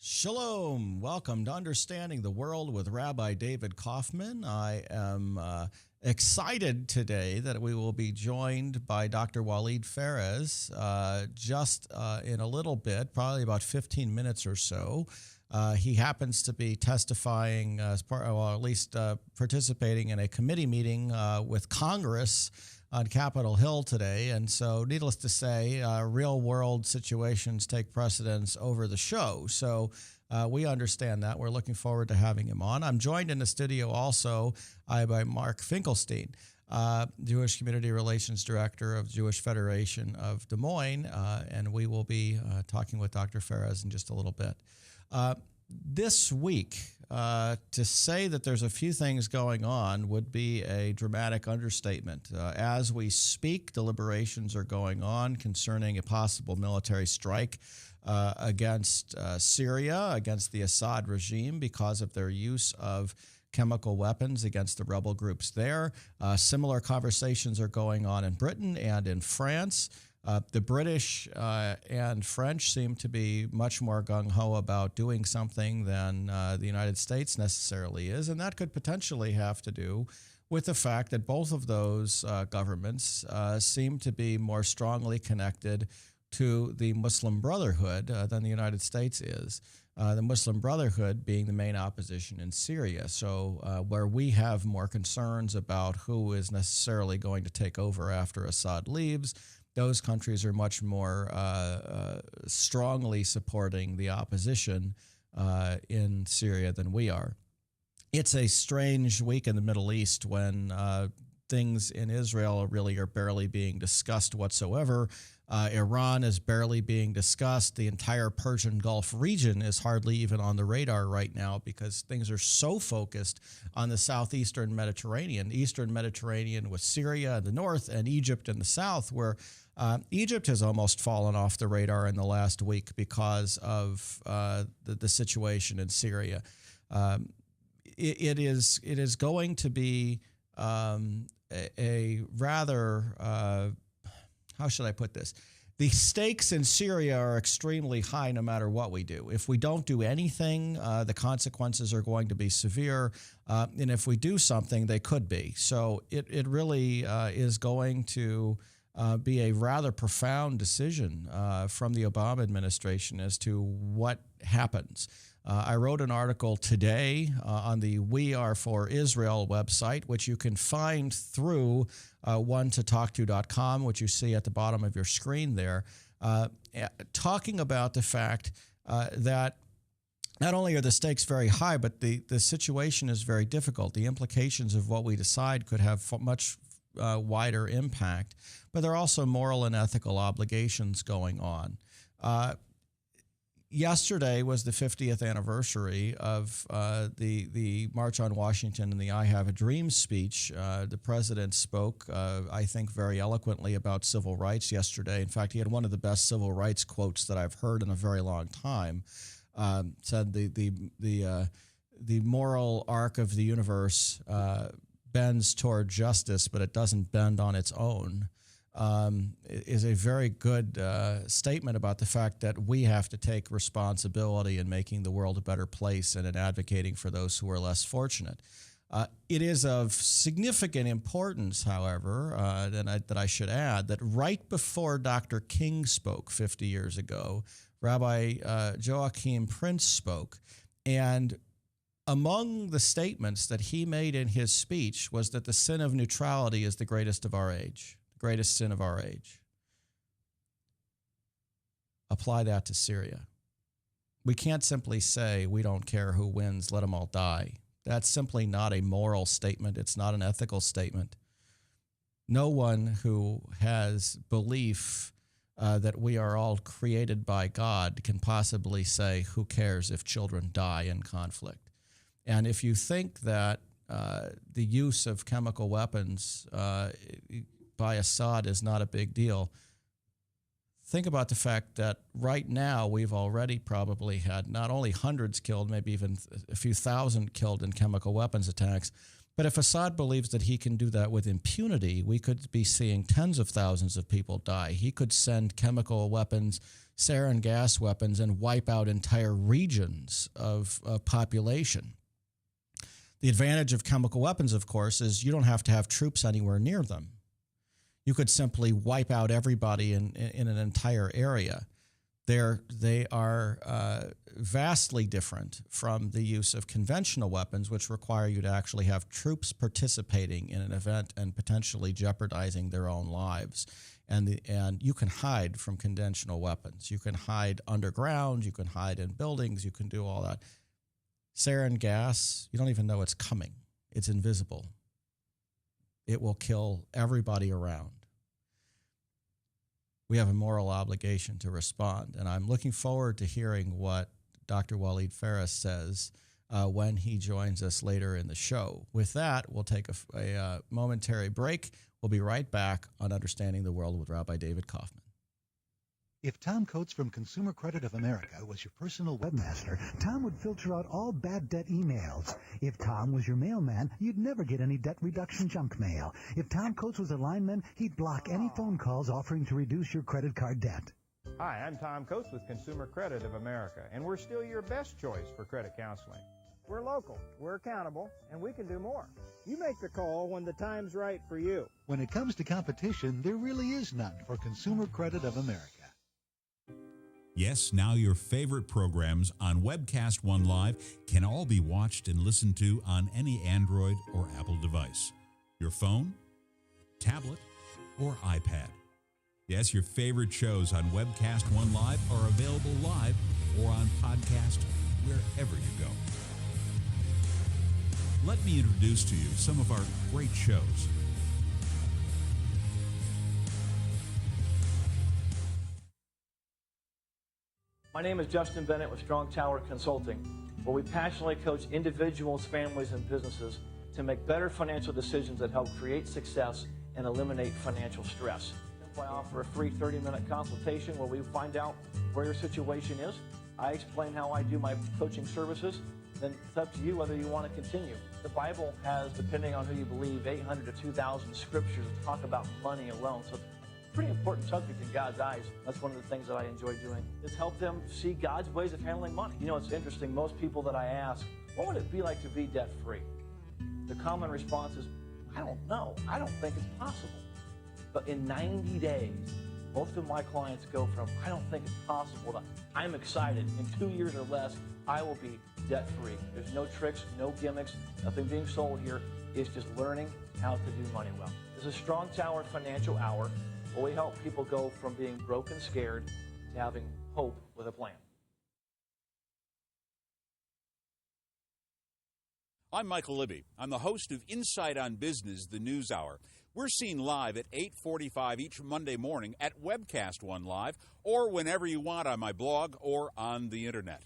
Shalom. Welcome to Understanding the World with Rabbi David Kaufman. I am excited today that we will be joined by Dr. Walid Phares just in a little bit, probably about 15 minutes or so. He happens to be testifying as part, or at least participating in a committee meeting with Congress on Capitol Hill today. And so needless to say, real world situations take precedence over the show. So we understand that. We're looking forward to having him on. I'm joined in the studio also by Mark Finkelstein, Jewish Community Relations Director of Jewish Federation of Des Moines. And we will be talking with Dr. Phares in just a little bit. This week, to say that there's a few things going on would be a dramatic understatement. As we speak, deliberations are going on concerning a possible military strike against Syria, against the Assad regime because of their use of chemical weapons against the rebel groups there. Similar conversations are going on in Britain and in France. The British and French seem to be much more gung-ho about doing something than the United States necessarily is, and that could potentially have to do with the fact that both of those governments seem to be more strongly connected to the Muslim Brotherhood than the United States is. The Muslim Brotherhood being the main opposition in Syria. So where we have more concerns about who is necessarily going to take over after Assad leaves, those countries are much more strongly supporting the opposition in Syria than we are. It's a strange week in the Middle East when things in Israel really are barely being discussed whatsoever. Iran is barely being discussed. The entire Persian Gulf region is hardly even on the radar right now because things are so focused on the southeastern Mediterranean, eastern Mediterranean with Syria in the north and Egypt in the south, where Egypt has almost fallen off the radar in the last week because of the situation in Syria. It is going to be a rather, how should I put this? The stakes in Syria are extremely high no matter what we do. If we don't do anything, the consequences are going to be severe. And if we do something, they could be. So it really is going to be a rather profound decision from the Obama administration as to what happens. I wrote an article today on the We Are For Israel website, which you can find through one2talkto.com, which you see at the bottom of your screen there, talking about the fact that not only are the stakes very high, but the situation is very difficult. The implications of what we decide could have much wider impact, but there are also moral and ethical obligations going on. Yesterday was the 50th anniversary of the March on Washington and the I Have a Dream speech. The president spoke, I think, very eloquently about civil rights yesterday. In fact, he had one of the best civil rights quotes that I've heard in a very long time. Said the moral arc of the universe bends toward justice, but it doesn't bend on its own. Is a very good statement about the fact that we have to take responsibility in making the world a better place and in advocating for those who are less fortunate. It is of significant importance, however, that I should add, that right before Dr. King spoke 50 years ago, Rabbi Joachim Prince spoke, and among the statements that he made in his speech was that the sin of neutrality is the greatest of our age. Greatest sin of our age. Apply that to Syria. We can't simply say we don't care who wins, let them all die. That's simply not a moral statement. It's not an ethical statement. No one who has belief that we are all created by God can possibly say who cares if children die in conflict. And if you think that the use of chemical weapons by Assad is not a big deal, think about the fact that right now we've already probably had not only hundreds killed, maybe even a few thousand killed in chemical weapons attacks, But if Assad believes that he can do that with impunity, we could be seeing tens of thousands of people die. He could send chemical weapons, sarin gas weapons, and wipe out entire regions of population. The advantage of chemical weapons, of course, is you don't have to have troops anywhere near them. You could simply wipe out everybody in an entire area. They are vastly different from the use of conventional weapons, which require you to actually have troops participating in an event and potentially jeopardizing their own lives. And you can hide from conventional weapons. You can hide underground. You can hide in buildings. You can do all that. Sarin gas, you don't even know it's coming. It's invisible. It will kill everybody around. We have a moral obligation to respond, and I'm looking forward to hearing what Dr. Walid Phares says when he joins us later in the show. With that, we'll take a momentary break. We'll be right back on Understanding the World with Rabbi David Kaufman. If Tom Coates from Consumer Credit of America was your personal webmaster, Tom would filter out all bad debt emails. If Tom was your mailman, you'd never get any debt reduction junk mail. If Tom Coates was a lineman, he'd block any phone calls offering to reduce your credit card debt. Hi, I'm Tom Coates with Consumer Credit of America, and we're still your best choice for credit counseling. We're local, we're accountable, and we can do more. You make the call when the time's right for you. When it comes to competition, there really is none for Consumer Credit of America. Yes, now your favorite programs on Webcast One Live can all be watched and listened to on any Android or Apple device, your phone, tablet, or iPad. Yes, your favorite shows on Webcast One Live are available live or on podcast wherever you go. Let me introduce to you some of our great shows. My name is Justin Bennett with Strong Tower Consulting, where we passionately coach individuals, families, and businesses to make better financial decisions that help create success and eliminate financial stress. I offer a free 30-minute consultation where we find out where your situation is. I explain how I do my coaching services. Then it's up to you whether you want to continue. The Bible has, depending on who you believe, 800 to 2,000 scriptures that talk about money alone. So pretty important subject in God's eyes. That's one of the things that I enjoy doing, is help them see God's ways of handling money. You know, it's interesting. Most people that I ask, what would it be like to be debt-free? The common response is, I don't know. I don't think it's possible. But in 90 days, most of my clients go from, I don't think it's possible, to I'm excited. In 2 years or less, I will be debt-free. There's no tricks, no gimmicks, nothing being sold here. It's just learning how to do money well. This is Strong Tower Financial Hour, where we help people go from being broke and scared to having hope with a plan. I'm Michael Libby. I'm the host of Insight on Business, the News Hour. We're seen live at 8:45 each Monday morning at Webcast One Live, or whenever you want on my blog or on the Internet.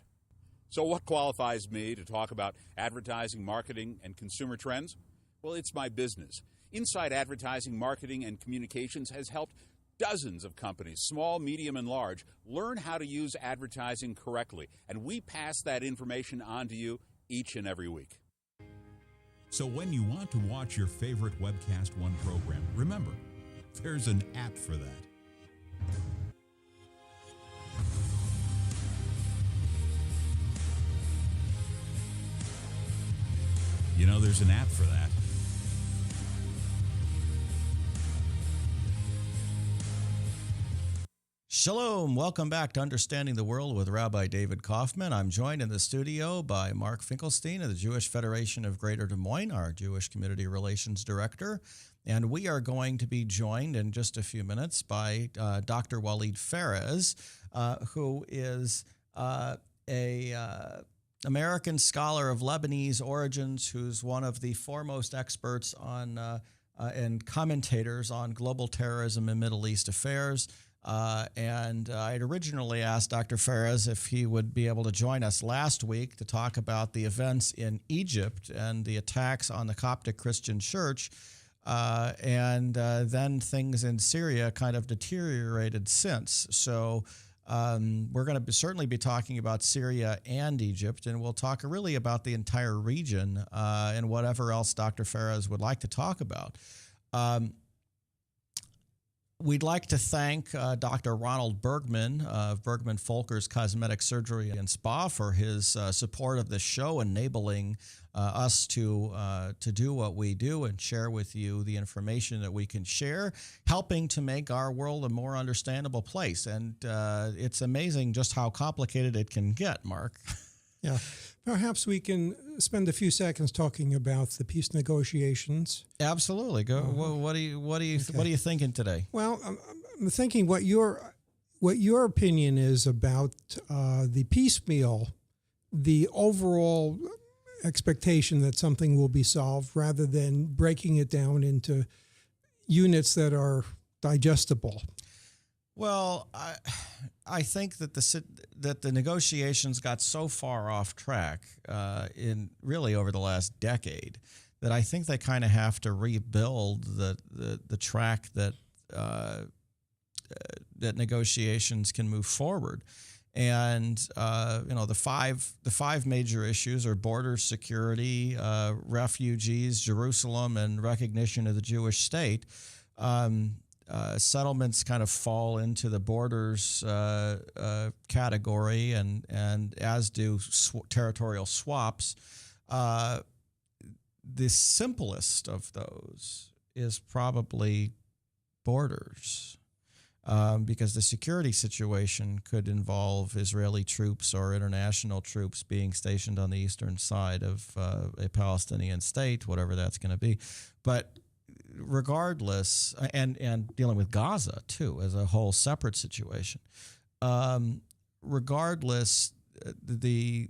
So what qualifies me to talk about advertising, marketing, and consumer trends? Well, it's my business. Insight Advertising, Marketing, and Communications has helped dozens of companies, small, medium, and large, learn how to use advertising correctly, and we pass that information on to you each and every week. So when you want to watch your favorite Webcast One program, remember, there's an app for that. You know, there's an app for that. Shalom. Welcome back to Understanding the World with Rabbi David Kaufman. I'm joined in the studio by Mark Finkelstein of the Jewish Federation of Greater Des Moines, our Jewish Community Relations Director. And we are going to be joined in just a few minutes by Dr. Walid Phares, who is a American scholar of Lebanese origins, who's one of the foremost experts on and commentators on global terrorism and Middle East affairs. And I had originally asked Dr. Phares if he would be able to join us last week to talk about the events in Egypt and the attacks on the Coptic Christian Church. And then things in Syria kind of deteriorated since. So We're going to certainly be talking about Syria and Egypt, and we'll talk really about the entire region and whatever else Dr. Phares would like to talk about. We'd like to thank Dr. Ronald Bergman of Bergman Folkers Cosmetic Surgery and Spa for his support of this show, enabling us to do what we do and share with you the information that we can share, helping to make our world a more understandable place. And it's amazing just how complicated it can get, Mark. Yeah. Perhaps we can spend a few seconds talking about the peace negotiations. Absolutely. Go. What are you thinking today? Well, I'm thinking what your opinion is about the piecemeal, the overall expectation that something will be solved rather than breaking it down into units that are digestible. Well, I think that the negotiations got so far off track in really over the last decade that I think they kind of have to rebuild the track that negotiations can move forward. And the five major issues are border security, refugees, Jerusalem, and recognition of the Jewish state. Settlements kind of fall into the borders category, and as do territorial swaps. The simplest of those is probably borders, because the security situation could involve Israeli troops or international troops being stationed on the eastern side of a Palestinian state, whatever that's going to be. But regardless, and dealing with Gaza too as a whole separate situation. Regardless, the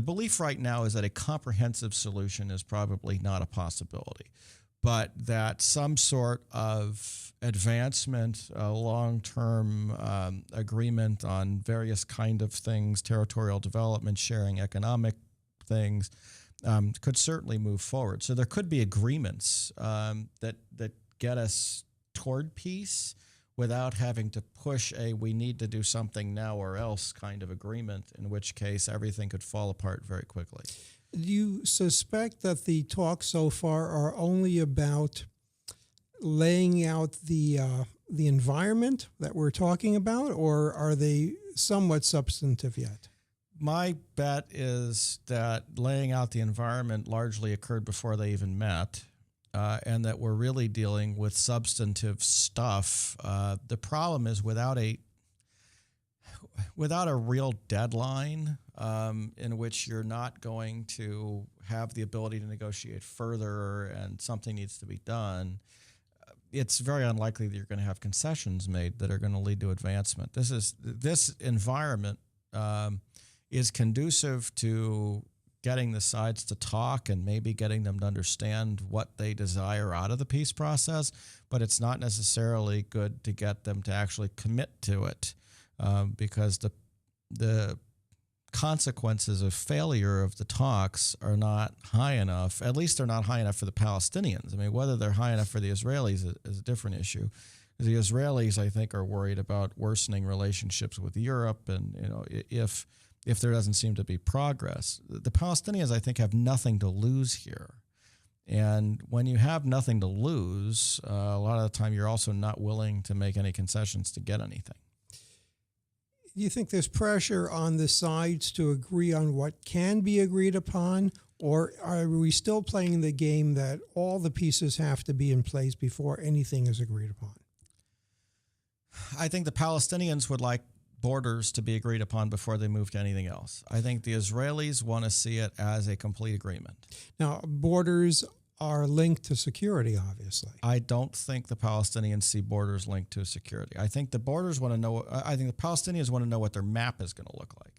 belief right now is that a comprehensive solution is probably not a possibility, but that some sort of advancement, long-term agreement on various kind of things, territorial development, sharing economic things, could certainly move forward. So there could be agreements that get us toward peace without having to push we need to do something now or else kind of agreement, in which case everything could fall apart very quickly. Do you suspect that the talks so far are only about laying out the environment that we're talking about, or are they somewhat substantive yet? My bet is that laying out the environment largely occurred before they even met, and that we're really dealing with substantive stuff. The problem is without a real deadline in which you're not going to have the ability to negotiate further and something needs to be done, it's very unlikely that you're going to have concessions made that are going to lead to advancement. This environment is conducive to getting the sides to talk and maybe getting them to understand what they desire out of the peace process, but it's not necessarily good to get them to actually commit to it, because the consequences of failure of the talks are not high enough. At least they're not high enough for the Palestinians. I mean, whether they're high enough for the Israelis is a different issue. The Israelis, I think, are worried about worsening relationships with Europe, and if there doesn't seem to be progress. The Palestinians, I think, have nothing to lose here. And when you have nothing to lose, a lot of the time you're also not willing to make any concessions to get anything. Do you think there's pressure on the sides to agree on what can be agreed upon, or are we still playing the game that all the pieces have to be in place before anything is agreed upon? I think the Palestinians would like borders to be agreed upon before they move to anything else. I think the Israelis want to see it as a complete agreement. Now, borders are linked to security, obviously. I don't think the Palestinians see borders linked to security. I think the borders want to know. I think the Palestinians want to know what their map is going to look like.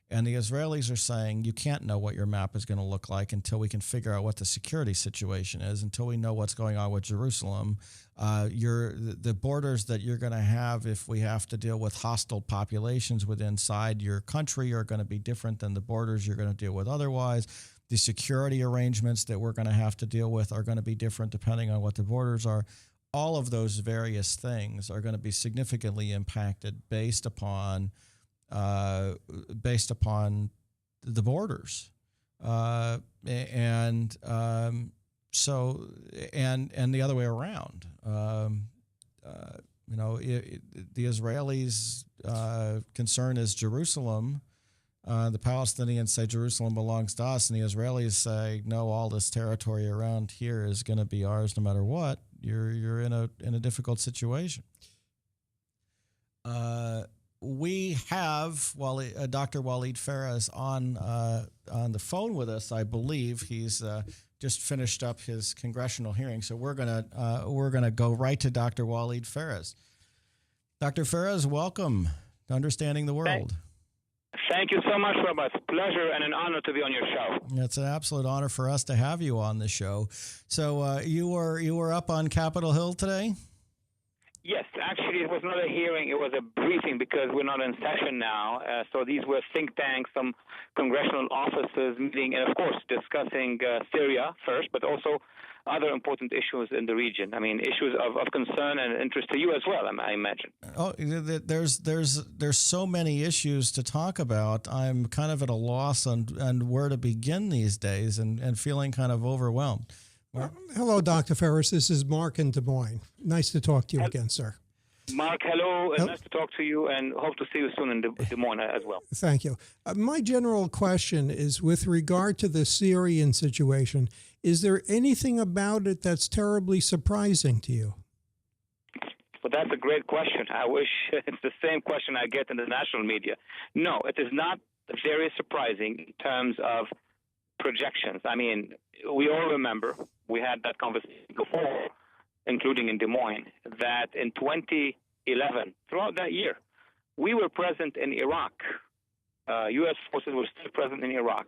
And the Israelis are saying, you can't know what your map is going to look like until we can figure out what the security situation is, until we know what's going on with Jerusalem. The borders that you're going to have if we have to deal with hostile populations inside your country are going to be different than the borders you're going to deal with otherwise. The security arrangements that we're going to have to deal with are going to be different depending on what the borders are. all of those various things are going to be significantly impacted based upon the borders, so the other way around. The Israelis' concern is Jerusalem. The Palestinians say Jerusalem belongs to us, and the Israelis say, no, all this territory around here is going to be ours no matter what. You're in a difficult situation. We have Dr. Walid Phares on the phone with us. I believe he's just finished up his congressional hearing, so we're gonna go right to Dr. Walid Phares. Dr. Phares, welcome to Understanding the World. Thank you so much, Rob. It's a pleasure and an honor to be on your show. It's an absolute honor for us to have you on the show. So you were up on Capitol Hill today? Yes, actually, it was not a hearing. It was a briefing because we're not in session now. So these were think tanks, some congressional offices meeting, and, of course, discussing Syria first, but also other important issues in the region. I mean, issues of concern and interest to you as well, I imagine. Oh, there's so many issues to talk about. I'm kind of at a loss on where to begin these days and feeling kind of overwhelmed. Hello, Dr. Phares. This is Mark in Des Moines. Nice to talk to you again, sir. Mark, hello. Nice to talk to you, and hope to see you soon in Des Moines as well. Thank you. My general question is with regard to the Syrian situation, is there anything about it that's terribly surprising to you? Well, that's a great question. I wish it's the same question I get in the national media. No, it is not very surprising in terms of projections. I mean, we all remember, we had that conversation before, including in Des Moines, that in 2011, throughout that year, we were present in Iraq. U.S. forces were still present in Iraq.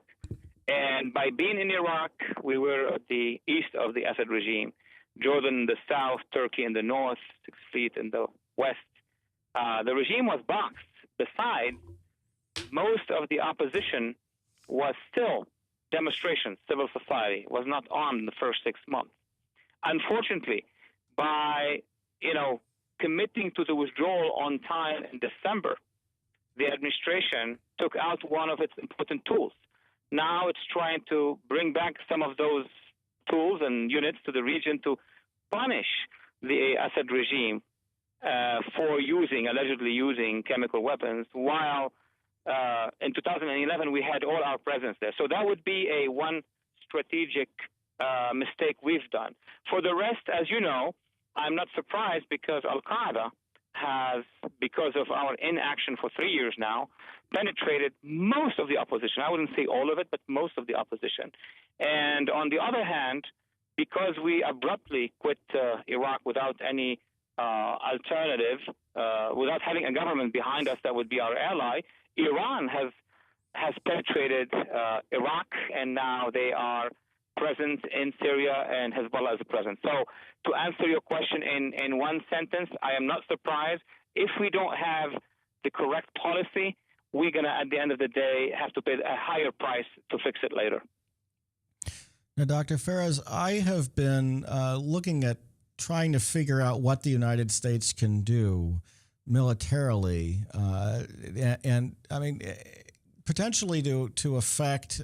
And by being in Iraq, we were at the east of the Assad regime, Jordan in the south, Turkey in the north, Sixth Fleet in the west. The regime was boxed. Besides, most of the opposition was still demonstrations, civil society, was not armed in the first 6 months. Unfortunately, by committing to the withdrawal on time in December, the administration took out one of its important tools. Now it's trying to bring back some of those tools and units to the region to punish the Assad regime for allegedly using chemical weapons, while in 2011 we had all our presence there. So that would be one strategic mistake we've done. For the rest, as you know, I'm not surprised because Al-Qaeda has, because of our inaction for 3 years now, penetrated most of the opposition. I wouldn't say all of it, but most of the opposition. And on the other hand, because we abruptly quit Iraq without any alternative, without having a government behind us that would be our ally, Iran has penetrated Iraq, and now they are present in Syria, and Hezbollah is present. So to answer your question in one sentence, I am not surprised. If we don't have the correct policy, we're going to, at the end of the day, have to pay a higher price to fix it later. Now, Dr. Phares, I have been looking at trying to figure out what the United States can do militarily, and I mean, potentially to affect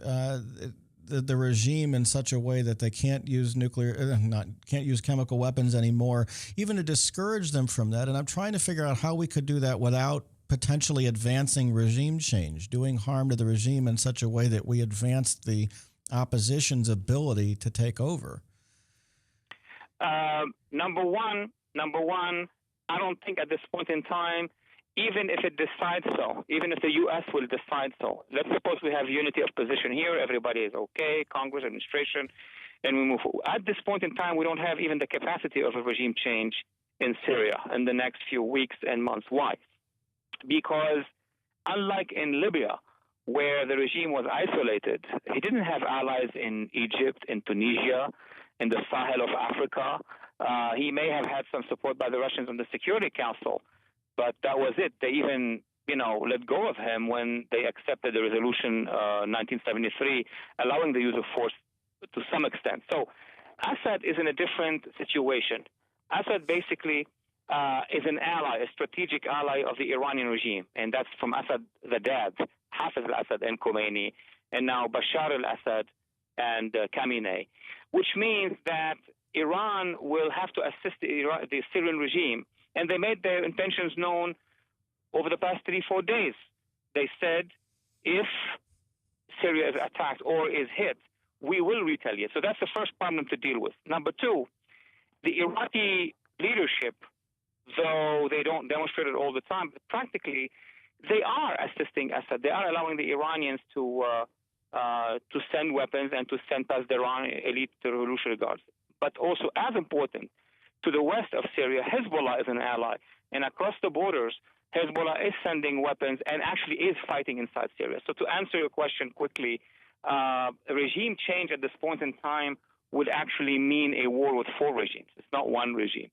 the regime in such a way that they can't use can't use chemical weapons anymore, even to discourage them from that. And I'm trying to figure out how we could do that without potentially advancing regime change, doing harm to the regime in such a way that we advance the opposition's ability to take over. Number one, I don't think at this point in time, even if it decides so, even if the U.S. will decide so, let's suppose we have unity of position here, everybody is okay, Congress, administration, and we move forward. At this point in time, we don't have even the capacity of a regime change in Syria in the next few weeks and months. Why? Because unlike in Libya, where the regime was isolated, he didn't have allies in Egypt, in Tunisia, in the Sahel of Africa. He may have had some support by the Russians on the Security Council, but that was it. They even, let go of him when they accepted the resolution 1973, allowing the use of force to some extent. So Assad is in a different situation. Assad basically is an ally, a strategic ally of the Iranian regime, and that's from Assad, the dad, Hafiz al-Assad and Khomeini, and now Bashar al-Assad and Khamenei, which means that Iran will have to assist the Syrian regime, and they made their intentions known over the past 3-4 days. They said, if Syria is attacked or is hit, we will retaliate. So that's the first problem to deal with. Number two, the Iraqi leadership, though they don't demonstrate it all the time, but practically they are assisting Assad. They are allowing the Iranians to send weapons and to send past the Iran elite revolutionary guards. But also, as important, to the west of Syria, Hezbollah is an ally. And across the borders, Hezbollah is sending weapons and actually is fighting inside Syria. So to answer your question quickly, regime change at this point in time would actually mean a war with 4 regimes. It's not one regime.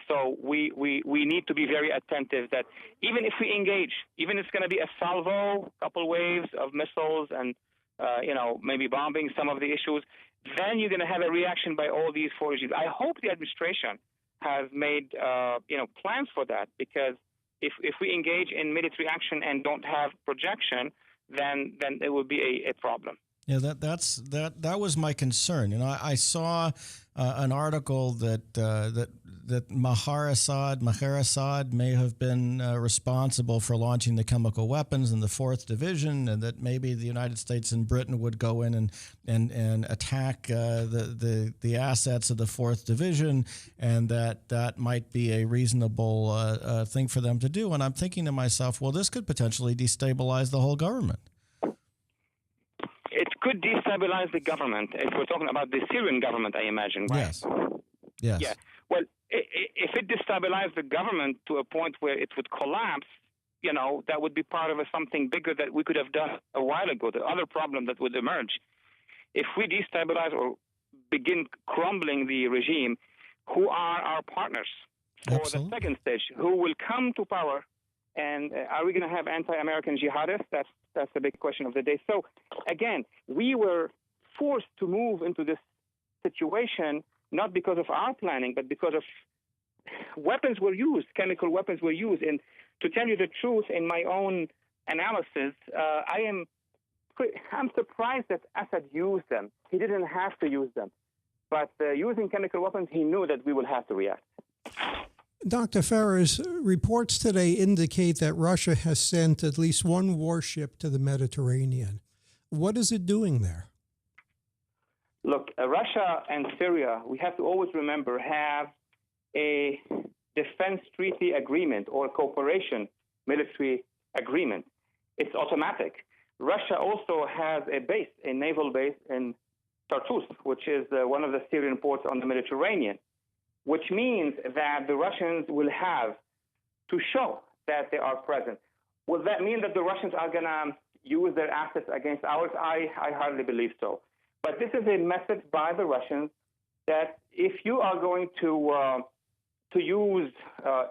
So we need to be very attentive that even if we engage, even if it's going to be a salvo, couple waves of missiles and maybe bombing some of the issues, then you're going to have a reaction by all these 4 regimes. I hope the administration has made plans for that, because if we engage in military action and don't have projection, then it will be a problem. Yeah, that was my concern, and I saw an article that Maher Assad may have been responsible for launching the chemical weapons in the 4th Division, and that maybe the United States and Britain would go in and attack the assets of the 4th Division, and that might be a reasonable thing for them to do. And I'm thinking to myself, well, this could potentially destabilize the whole government. It could destabilize the government if we're talking about the Syrian government, I imagine, right? Yes. Yeah. Well, if it destabilized the government to a point where it would collapse, that would be part of something bigger that we could have done a while ago. The other problem that would emerge, if we destabilize or begin crumbling the regime, who are our partners for Absolutely. the second stage? Who will come to power? And are we going to have anti-American jihadists? That's the big question of the day. So, again, we were forced to move into this situation not because of our planning, but because of weapons were used, chemical weapons were used. And to tell you the truth, in my own analysis, I'm surprised that Assad used them. He didn't have to use them. But using chemical weapons, he knew that we will have to react. Dr. Phares, reports today indicate that Russia has sent at least 1 warship to the Mediterranean. What is it doing there? Look, Russia and Syria, we have to always remember, have a defense treaty agreement or cooperation military agreement. It's automatic. Russia also has a naval base in Tartus, which is one of the Syrian ports on the Mediterranean, which means that the Russians will have to show that they are present. Will that mean that the Russians are going to use their assets against ours? I hardly believe so. But this is a message by the Russians that if you are going to use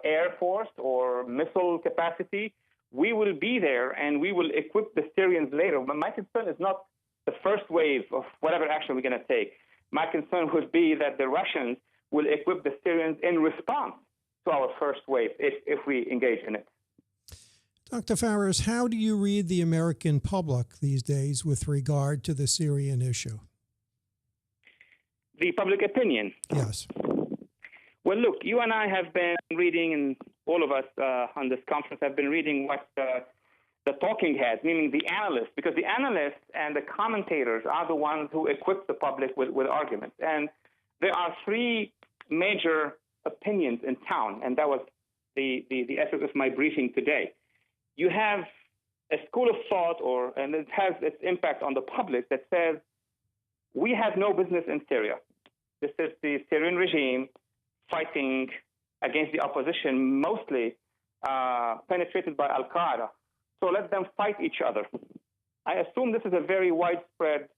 air force or missile capacity, we will be there and we will equip the Syrians later. But my concern is not the first wave of whatever action we're going to take. My concern would be that the Russians will equip the Syrians in response to our first wave if we engage in it. Dr. Phares, how do you read the American public these days with regard to the Syrian issue? The public opinion? Yes. Well, look, you and I have been reading, and all of us on this conference have been reading what the talking heads, meaning the analysts, because the analysts and the commentators are the ones who equip the public with arguments. And there are 3 major opinions in town, and that was the essence of my briefing today. You have a school of thought, and it has its impact on the public, that says we have no business in Syria. This is the Syrian regime fighting against the opposition, mostly penetrated by Al-Qaeda. So let them fight each other. I assume this is a very widespread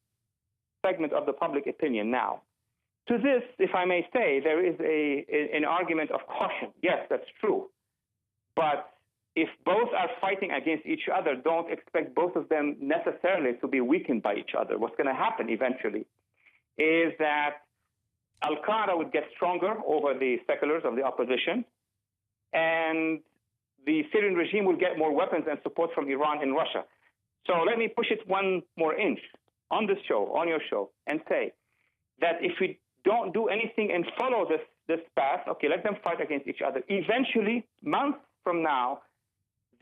segment of the public opinion now. To this, if I may say, there is an argument of caution. Yes, that's true. But if both are fighting against each other, don't expect both of them necessarily to be weakened by each other. What's going to happen eventually is that Al-Qaeda would get stronger over the seculars of the opposition, and the Syrian regime will get more weapons and support from Iran and Russia. So let me push it one more inch on this show, on your show, and say that if we don't do anything and follow this path, okay, let them fight against each other. Eventually, months from now,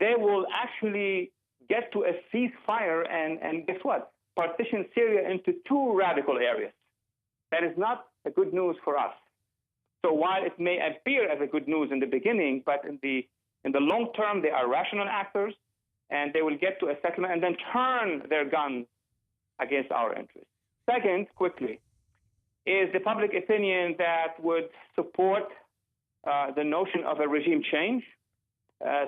they will actually get to a ceasefire and guess what? Partition Syria into two radical areas. That is not a good news for us. So while it may appear as a good news in the beginning, but in the long term, they are rational actors, and they will get to a settlement and then turn their guns against our interests. Second, quickly, is the public opinion that would support the notion of a regime change,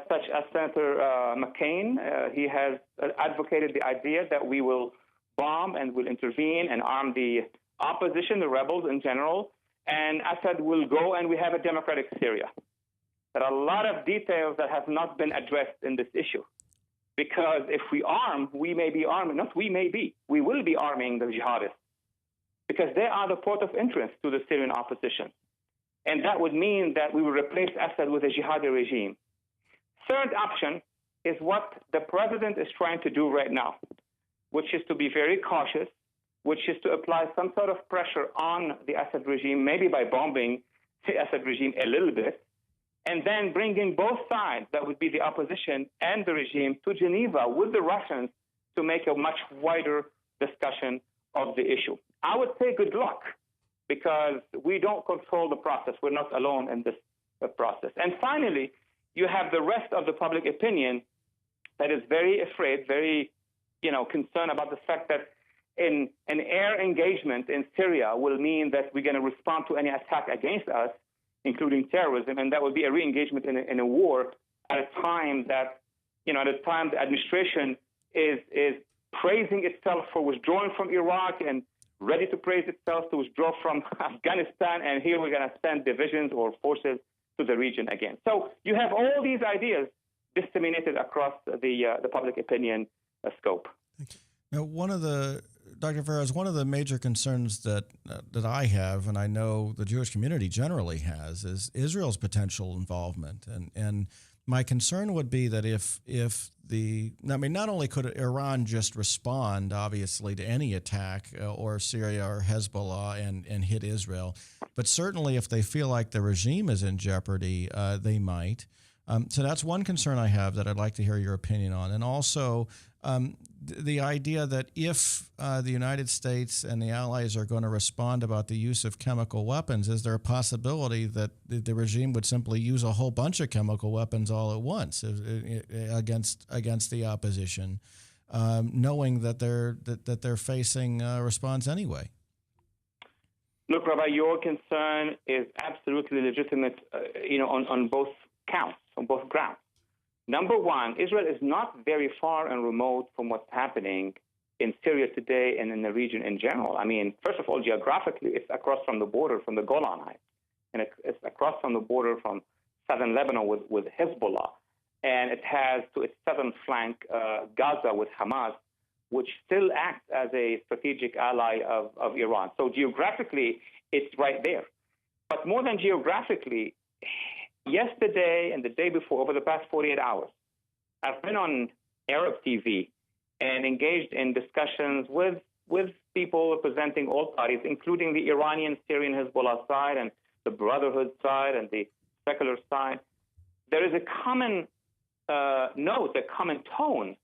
such as Senator McCain. He has advocated the idea that we will bomb and will intervene and arm the opposition, the rebels in general, and Assad will go and we have a democratic Syria. There are a lot of details that have not been addressed in this issue. Because if we arm, we may be arming, not we may be, we will be arming the jihadists. Because they are the port of entrance to the Syrian opposition. And that would mean that we will replace Assad with a jihadi regime. Third option is what the president is trying to do right now, which is to be very cautious, which is to apply some sort of pressure on the Assad regime, maybe by bombing the Assad regime a little bit, and then bringing both sides, that would be the opposition and the regime, to Geneva with the Russians to make a much wider discussion of the issue. I would say good luck, because we don't control the process. We're not alone in this process. And finally, you have the rest of the public opinion that is very afraid, very concerned about the fact that in an air engagement in Syria will mean that we're going to respond to any attack against us, including terrorism, and that would be a re-engagement in a war at a time that, at a time the administration is praising itself for withdrawing from Iraq and ready to praise itself to withdraw from Afghanistan, and here we're going to send divisions or forces to the region again. So you have all these ideas disseminated across the public opinion scope. Now, Dr. Phares, one of the major concerns that I have, and I know the Jewish community generally has, is Israel's potential involvement. And my concern would be that if not only could Iran just respond, obviously, to any attack or Syria or Hezbollah and hit Israel, but certainly if they feel like the regime is in jeopardy, they might. So that's one concern I have that I'd like to hear your opinion on. And also the idea that if the United States and the allies are going to respond about the use of chemical weapons, is there a possibility that the regime would simply use a whole bunch of chemical weapons all at once against the opposition, knowing that they're facing a response anyway? Look, Rabbi, your concern is absolutely legitimate, on both counts, on both grounds. Number one, Israel is not very far and remote from what's happening in Syria today and in the region in general. I mean, first of all, geographically, it's across from the border from the Golan Heights, and it's across from the border from southern Lebanon with Hezbollah, and it has to its southern flank Gaza with Hamas, which still acts as a strategic ally of Iran. So geographically, it's right there. But more than geographically, yesterday and the day before, over the past 48 hours, I've been on Arab TV and engaged in discussions with people representing all parties, including the Iranian, Syrian Hezbollah side and the Brotherhood side and the secular side. There is a common note, a common tone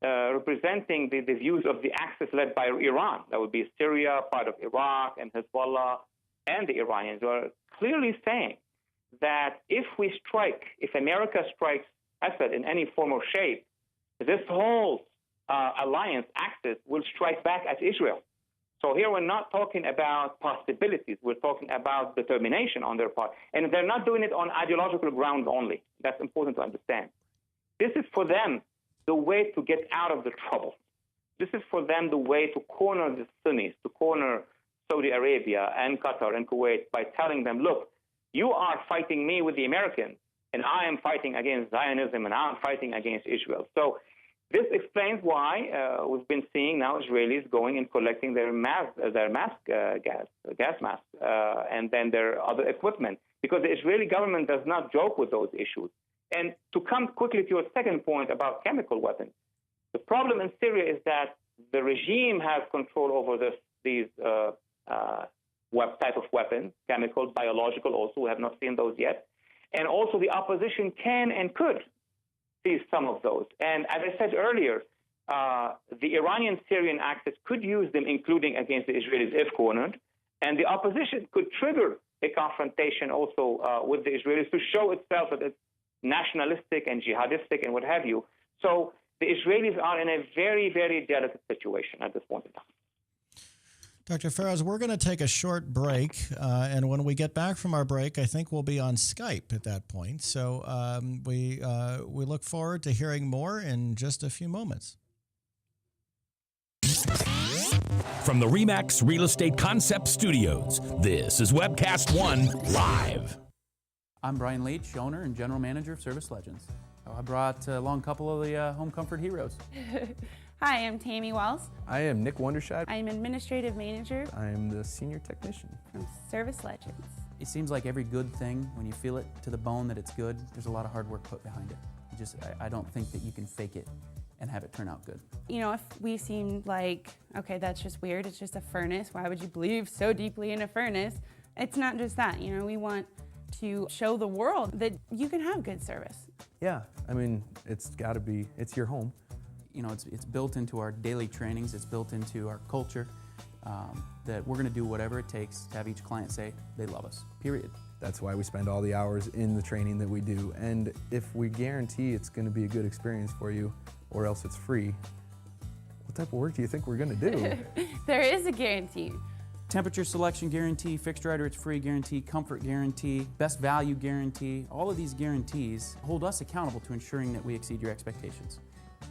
representing the views of the axis led by Iran. That would be Syria, part of Iraq, and Hezbollah, and the Iranians, who are clearly saying that if America strikes Assad in any form or shape, this whole alliance axis will strike back at Israel. So here we're not talking about possibilities. We're talking about determination on their part. And they're not doing it on ideological grounds only. That's important to understand. This is for them the way to get out of the trouble. This is for them the way to corner the Sunnis, to corner Saudi Arabia and Qatar and Kuwait by telling them, look, you are fighting me with the Americans, and I am fighting against Zionism, and I'm fighting against Israel. So This explains why we've been seeing now Israelis going and collecting their gas masks, and then their other equipment, because the Israeli government does not joke with those issues. And to come quickly to your second point about chemical weapons, the problem in Syria is that the regime has control over these type of weapons, chemical, biological also. We have not seen those yet. And also the opposition can and could seize some of those. And as I said earlier, the Iranian-Syrian axis could use them, including against the Israelis if cornered. And the opposition could trigger a confrontation also with the Israelis to show itself that it's nationalistic and jihadistic and what have you. So the Israelis are in a very, very delicate situation at this point in time. Dr. Phares, we're going to take a short break, and when we get back from our break, I think we'll be on Skype at that point. So we look forward to hearing more in just a few moments. From the RE/MAX Real Estate Concept Studios, this is Webcast One Live. I'm Brian Leach, owner and general manager of Service Legends. I brought along a couple of the home comfort heroes. Hi, I'm Tammy Wells. I am Nick Wondershot. I'm administrative manager. I am the senior technician from Service Legends. It seems like every good thing, when you feel it to the bone that it's good, there's a lot of hard work put behind it. I don't think that you can fake it and have it turn out good. You know, if we seem like, okay, that's just weird, it's just a furnace, why would you believe so deeply in a furnace? It's not just that, you know, we want to show the world that you can have good service. Yeah, I mean, it's your home. You know, it's built into our daily trainings, it's built into our culture, that we're gonna do whatever it takes to have each client say they love us, period. That's why we spend all the hours in the training that we do. And if we guarantee it's gonna be a good experience for you, or else it's free, what type of work do you think we're gonna do? There is a guarantee. Temperature selection guarantee, fixed right or it's free guarantee, comfort guarantee, best value guarantee. All of these guarantees hold us accountable to ensuring that we exceed your expectations.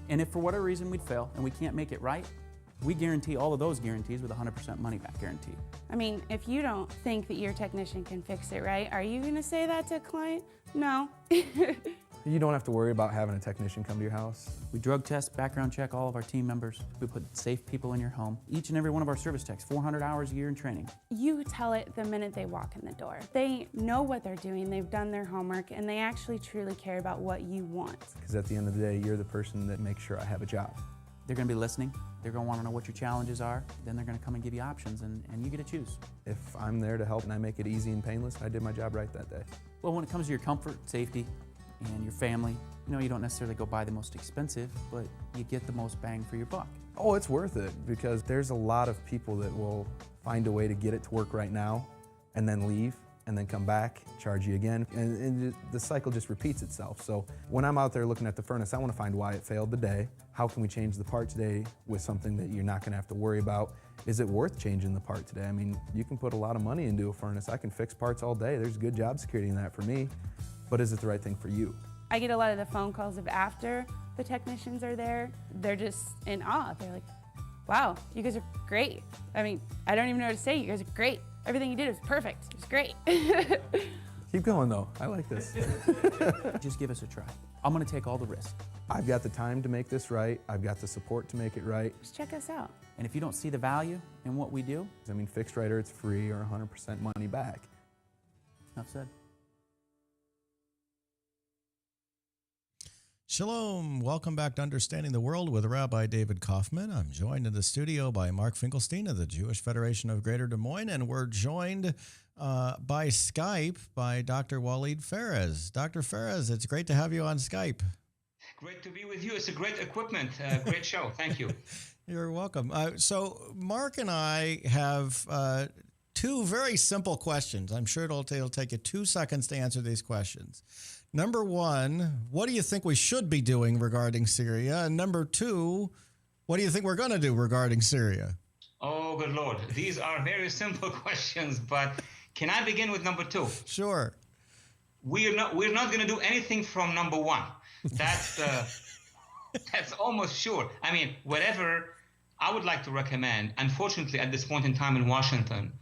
And if for whatever reason we'd fail and we can't make it right, we guarantee all of those guarantees with a 100% money back guarantee. I mean, if you don't think that your technician can fix it right, are you gonna say that to a client? No. You don't have to worry about having a technician come to your house. We drug test, background check all of our team members. We put safe people in your home. Each and every one of our service techs, 400 hours a year in training. You tell it the minute they walk in the door. They know what they're doing, they've done their homework, and they actually truly care about what you want. Because at the end of the day, you're the person that makes sure I have a job. They're gonna be listening. They're gonna wanna know what your challenges are. Then they're gonna come and give you options, and you get to choose. If I'm there to help and I make it easy and painless, I did my job right that day. Well, when it comes to your comfort, safety, and your family, you know, you don't necessarily go buy the most expensive, but you get the most bang for your buck. Oh, it's worth it, because there's a lot of people that will find a way to get it to work right now and then leave and then come back, charge you again, and the cycle just repeats itself. So when I'm out there looking at the furnace, I want to find why it failed today. How can we change the part today with something that you're not going to have to worry about? Is it worth changing the part today? I mean, you can put a lot of money into a furnace. I can fix parts all day. There's good job security in that for me. But is it the right thing for you? I get a lot of the phone calls of after the technicians are there. They're just in awe. They're like, wow, you guys are great. I mean, I don't even know what to say. You guys are great. Everything you did was perfect. It was great. Keep going, though. I like this. Just give us a try. I'm going to take all the risk. I've got the time to make this right. I've got the support to make it right. Just check us out. And if you don't see the value in what we do, I mean, fixed right or it's free or 100% money back. Enough said. Shalom. Welcome back to Understanding the World with Rabbi David Kaufman. I'm joined in the studio by Mark Finkelstein of the Jewish Federation of Greater Des Moines, and we're joined by Skype by Dr. Walid Phares. Dr. Phares, it's great to have you on Skype. Great to be with you. It's a great equipment, great show. Thank you. You're welcome. So Mark and I have two very simple questions. I'm sure it'll take you 2 seconds to answer these questions. Number one, what do you think we should be doing regarding Syria? And number two, what do you think we're going to do regarding Syria? Oh, good Lord. These are very simple questions, but can I begin with number two? Sure. We're not going to do anything from number one. That's almost sure. I mean, whatever I would like to recommend, unfortunately, at this point in time in Washington,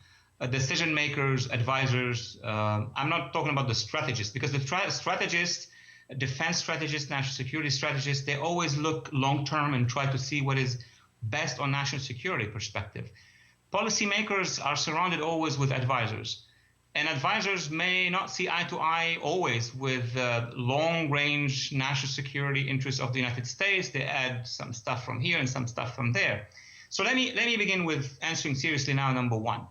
decision makers, advisors, I'm not talking about the strategists, because the strategists, defense strategists, national security strategists, they always look long-term and try to see what is best on national security perspective. Policymakers are surrounded always with advisors. And advisors may not see eye to eye always with long-range national security interests of the United States. They add some stuff from here and some stuff from there. So let me begin with answering seriously now number one.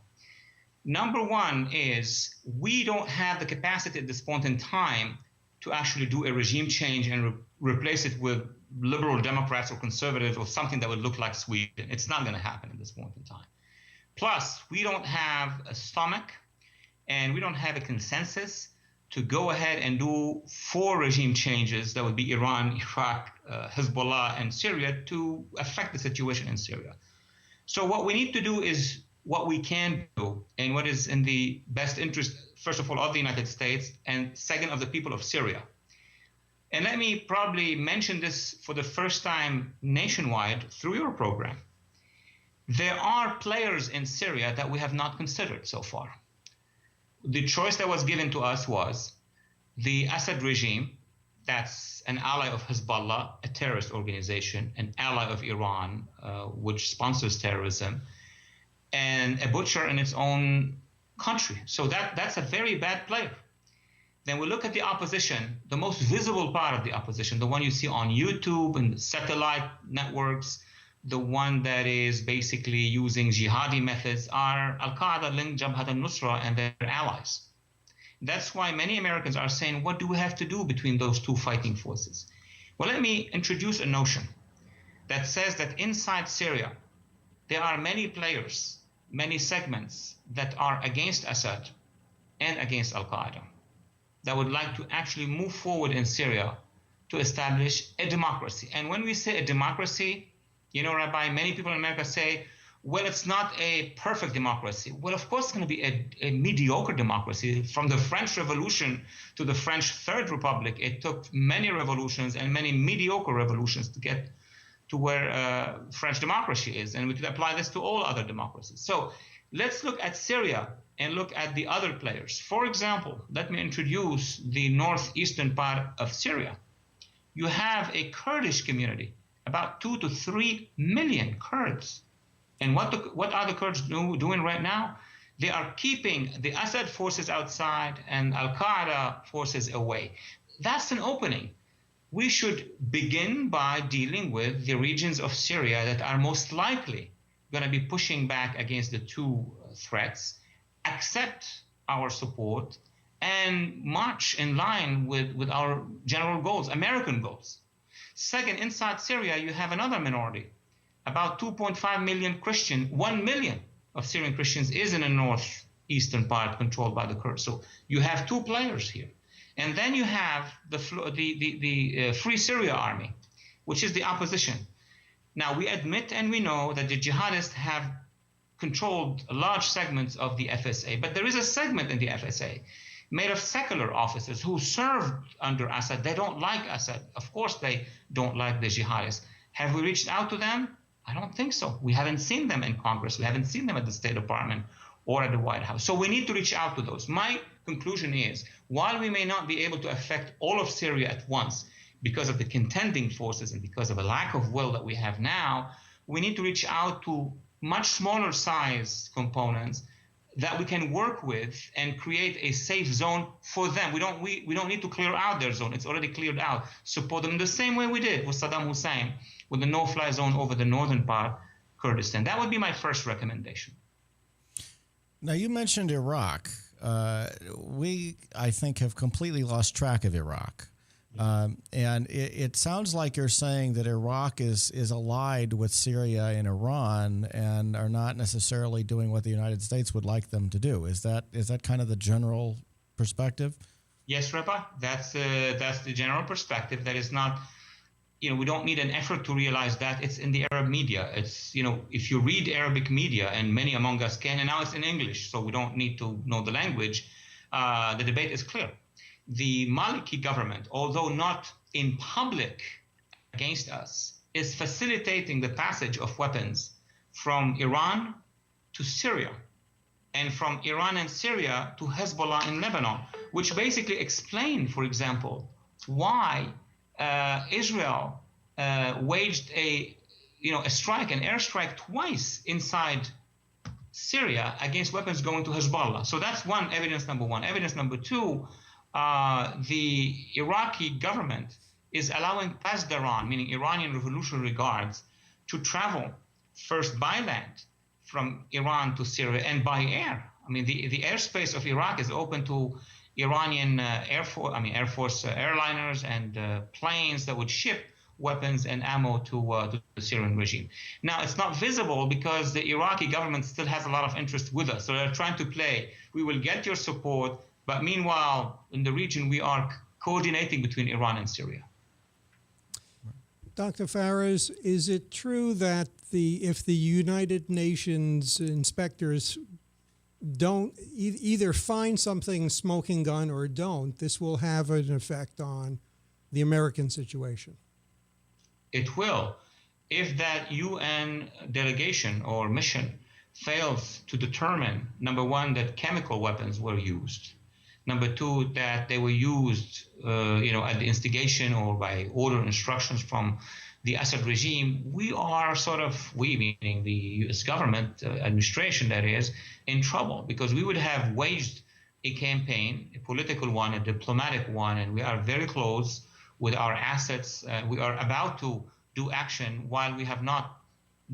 Number one is we don't have the capacity at this point in time to actually do a regime change and replace it with liberal Democrats or conservatives or something that would look like Sweden. It's not going to happen at this point in time. Plus, we don't have a stomach and we don't have a consensus to go ahead and do 4 regime changes that would be Iran, Iraq, Hezbollah, and Syria to affect the situation in Syria. So what we need to do is what we can do and what is in the best interest, first of all, of the United States, and second, of the people of Syria. And let me probably mention this for the first time nationwide through your program. There are players in Syria that we have not considered so far. The choice that was given to us was the Assad regime, that's an ally of Hezbollah, a terrorist organization, an ally of Iran, which sponsors terrorism, and a butcher in its own country. So that's a very bad player. Then we look at the opposition, the most visible part of the opposition, the one you see on YouTube and satellite networks, the one that is basically using jihadi methods, are Al-Qaeda linked Jabhat al-Nusra and their allies. That's why many Americans are saying, what do we have to do between those two fighting forces? Well, let me introduce a notion that says that inside Syria, there are many players, many segments that are against Assad and against Al-Qaeda that would like to actually move forward in Syria to establish a democracy. And when we say a democracy, you know, Rabbi, many people in America say, well, it's not a perfect democracy. Well, of course, it's going to be a mediocre democracy. From the French Revolution to the French Third Republic, it took many revolutions and many mediocre revolutions to get to where French democracy is. And we could apply this to all other democracies. So let's look at Syria and look at the other players. For example, let me introduce the northeastern part of Syria. You have a Kurdish community, about 2 to 3 million Kurds. And what are the Kurds doing right now? They are keeping the Assad forces outside and Al-Qaeda forces away. That's an opening. We should begin by dealing with the regions of Syria that are most likely going to be pushing back against the two threats, accept our support, and march in line with our general goals, American goals. Second, inside Syria, you have another minority, about 2.5 million Christian. 1 million of Syrian Christians is in the northeastern part controlled by the Kurds. So you have two players here. And then you have the Free Syria Army, which is the opposition. Now, we admit and we know that the jihadists have controlled large segments of the FSA, but there is a segment in the FSA made of secular officers who served under Assad. They don't like Assad. Of course, they don't like the jihadists. Have we reached out to them? I don't think so. We haven't seen them in Congress. We haven't seen them at the State Department or at the White House. So we need to reach out to those. My conclusion is, while we may not be able to affect all of Syria at once because of the contending forces and because of a lack of will that we have now, we need to reach out to much smaller size components that we can work with and create a safe zone for them. We don't need to clear out their zone. It's already cleared out. Support them the same way we did with Saddam Hussein, with the no-fly zone over the northern part, Kurdistan. That would be my first recommendation. Now, you mentioned Iraq. We, I think, have completely lost track of Iraq. And it sounds like you're saying that Iraq is allied with Syria and Iran and are not necessarily doing what the United States would like them to do. Is that kind of the general perspective? Yes, Rabbi, that's the general perspective. That is not, we don't need an effort to realize that. It's in the Arab media. It's, if you read Arabic media, and many among us can, and now it's in English, so we don't need to know the language, the debate is clear. The Maliki government, although not in public against us, is facilitating the passage of weapons from Iran to Syria and from Iran and Syria to Hezbollah in Lebanon, which basically explain, for example, why Israel waged a strike, an airstrike twice inside Syria against weapons going to Hezbollah. So that's evidence number one. Evidence number two, the Iraqi government is allowing Pasdaran, meaning Iranian Revolutionary Guards, to travel first by land from Iran to Syria and by air. I mean, the airspace of Iraq is open to Iranian Air Force airliners and planes that would ship weapons and ammo to the Syrian regime. Now, it's not visible because the Iraqi government still has a lot of interest with us. So they're trying to play, we will get your support, but meanwhile, in the region, we are coordinating between Iran and Syria. Dr. Phares, is it true that if the United Nations inspectors don't either find something smoking gun or don't, this will have an effect on the American situation? It will. If that UN delegation or mission fails to determine, number one, that chemical weapons were used, number two, that they were used at the instigation or by order instructions from the Assad regime, we are we meaning the U.S. government administration, that is, in trouble, because we would have waged a campaign, a political one, a diplomatic one, and we are very close with our assets. We are about to do action while we have not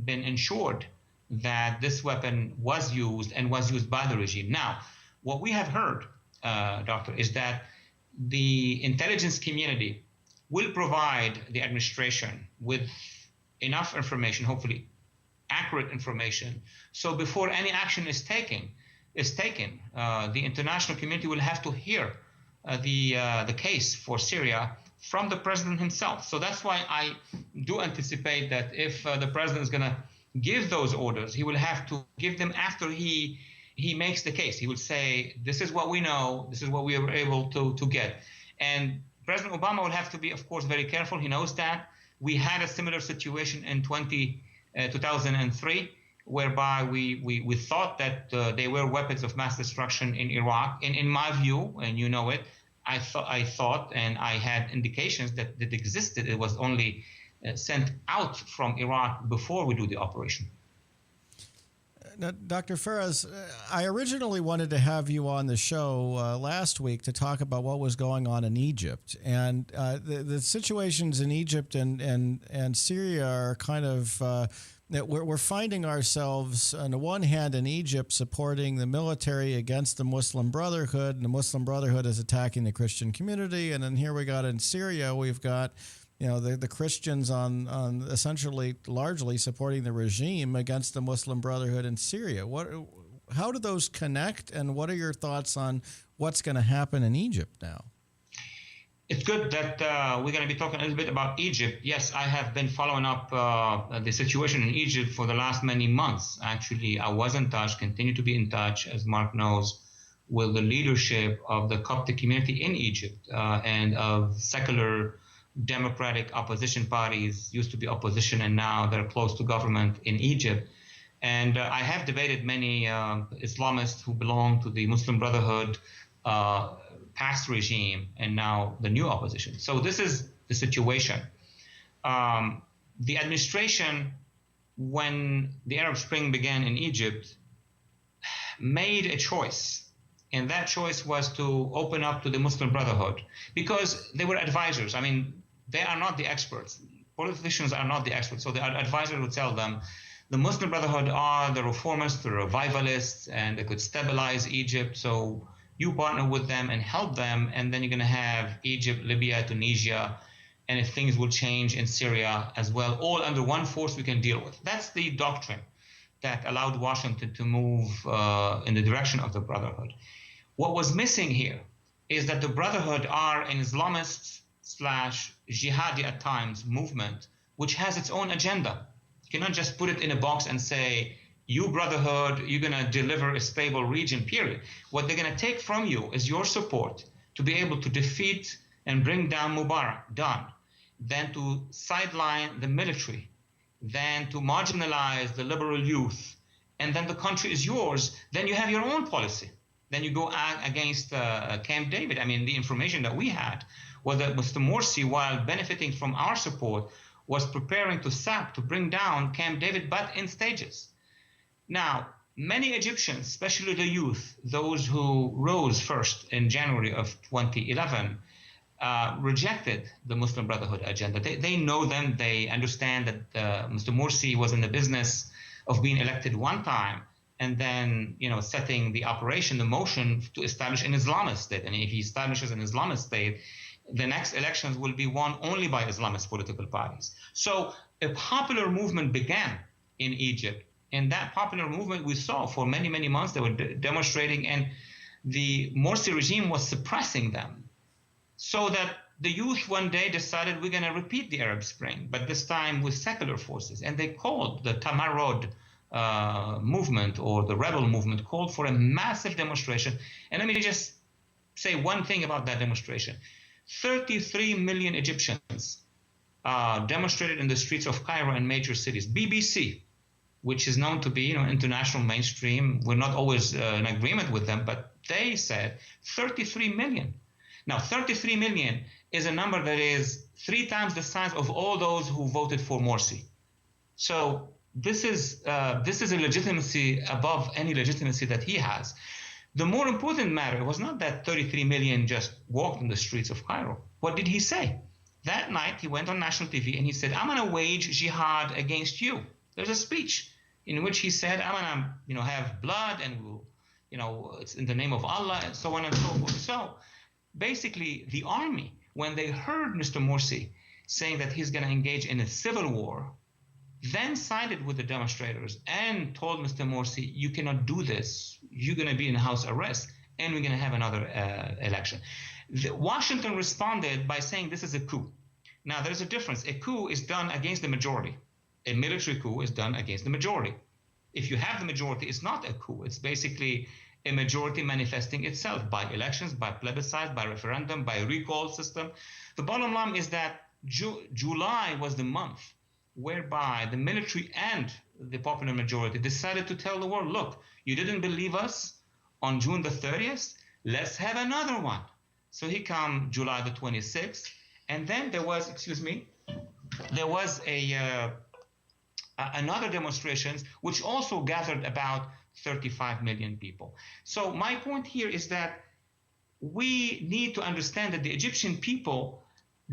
been ensured that this weapon was used and was used by the regime. Now, what we have heard, Doctor, is that the intelligence community will provide the administration with enough information, hopefully accurate information, so before any action is taken, the international community will have to hear the case for Syria from the president himself. So that's why I do anticipate that if the president is going to give those orders, he will have to give them after he makes the case. He will say, this is what we know, this is what we were able to get. And President Obama will have to be, of course, very careful. He knows that. We had a similar situation in 2003, whereby we thought that they were weapons of mass destruction in Iraq. And in my view, and you know it, I thought, and I had indications that it existed. It was only sent out from Iraq before we do the operation. Now, Dr. Phares, I originally wanted to have you on the show last week to talk about what was going on in Egypt. And the situations in Egypt and Syria are kind of, we're finding ourselves, on the one hand, in Egypt supporting the military against the Muslim Brotherhood, and the Muslim Brotherhood is attacking the Christian community. And then here we got in Syria, we've got the Christians on essentially largely supporting the regime against the Muslim Brotherhood in Syria. How do those connect, and what are your thoughts on what's going to happen in Egypt now? It's good that we're going to be talking a little bit about Egypt. Yes, I have been following up the situation in Egypt for the last many months. Actually, I was in touch, continue to be in touch, as Mark knows, with the leadership of the Coptic community in Egypt and of secular democratic opposition parties, used to be opposition and now they're close to government in Egypt. And I have debated many Islamists who belong to the Muslim Brotherhood past regime and now the new opposition. So this is the situation. The administration, when the Arab Spring began in Egypt, made a choice. And that choice was to open up to the Muslim Brotherhood because they were advisors. I mean, they are not the experts. Politicians are not the experts. So the advisor would tell them, the Muslim Brotherhood are the reformists, the revivalists, and they could stabilize Egypt. So you partner with them and help them, and then you're going to have Egypt, Libya, Tunisia, and if things will change in Syria as well, all under one force we can deal with. That's the doctrine that allowed Washington to move in the direction of the Brotherhood. What was missing here is that the Brotherhood are an Islamist/jihadi at times movement, which has its own agenda. You cannot just put it in a box and say, you Brotherhood, you're going to deliver a stable region, period. What they're going to take from you is your support to be able to defeat and bring down Mubarak, done. Then to sideline the military, then to marginalize the liberal youth, and then the country is yours. Then you have your own policy. Then you go against Camp David. I mean, the information that we had was that Mr. Morsi, while benefiting from our support, was preparing to bring down Camp David, but in stages. Now, many Egyptians, especially the youth, those who rose first in January of 2011, rejected the Muslim Brotherhood agenda. They know them. They understand that Mr. Morsi was in the business of being elected one time and then, setting the operation, the motion to establish an Islamist state. And if he establishes an Islamist state, the next elections will be won only by Islamist political parties. So a popular movement began in Egypt. And that popular movement we saw for many, many months. They were demonstrating, and the Morsi regime was suppressing them. So that the youth one day decided we're going to repeat the Arab Spring, but this time with secular forces. And they called the Tamarod movement, or the rebel movement, called for a massive demonstration. And let me just say one thing about that demonstration. 33 million Egyptians demonstrated in the streets of Cairo and major cities. BBC, which is known to be, international mainstream. We're not always in agreement with them, but they said 33 million. Now, 33 million is a number that is 3 times the size of all those who voted for Morsi. So this is a legitimacy above any legitimacy that he has. The more important matter was not that 33 million just walked in the streets of Cairo. What did he say? That night, he went on national TV and he said, I'm going to wage jihad against you. There's a speech in which he said, I'm going to, have blood and we'll, it's in the name of Allah and so on and so forth. So basically, the army, when they heard Mr. Morsi saying that he's going to engage in a civil war, then sided with the demonstrators and told Mr. Morsi, you cannot do this. You're going to be in house arrest and we're going to have another election. Washington responded by saying this is a coup. Now, there's a difference. A coup is done against the majority. A military coup is done against the majority. If you have the majority, it's not a coup. It's basically a majority manifesting itself by elections, by plebiscite, by referendum, by recall system. The bottom line is that July was the month whereby the military and the popular majority decided to tell the world, look, you didn't believe us on June the 30th, let's have another one. So here come July the 26th, and then there was, another demonstrations which also gathered about 35 million people. So my point here is that we need to understand that the Egyptian people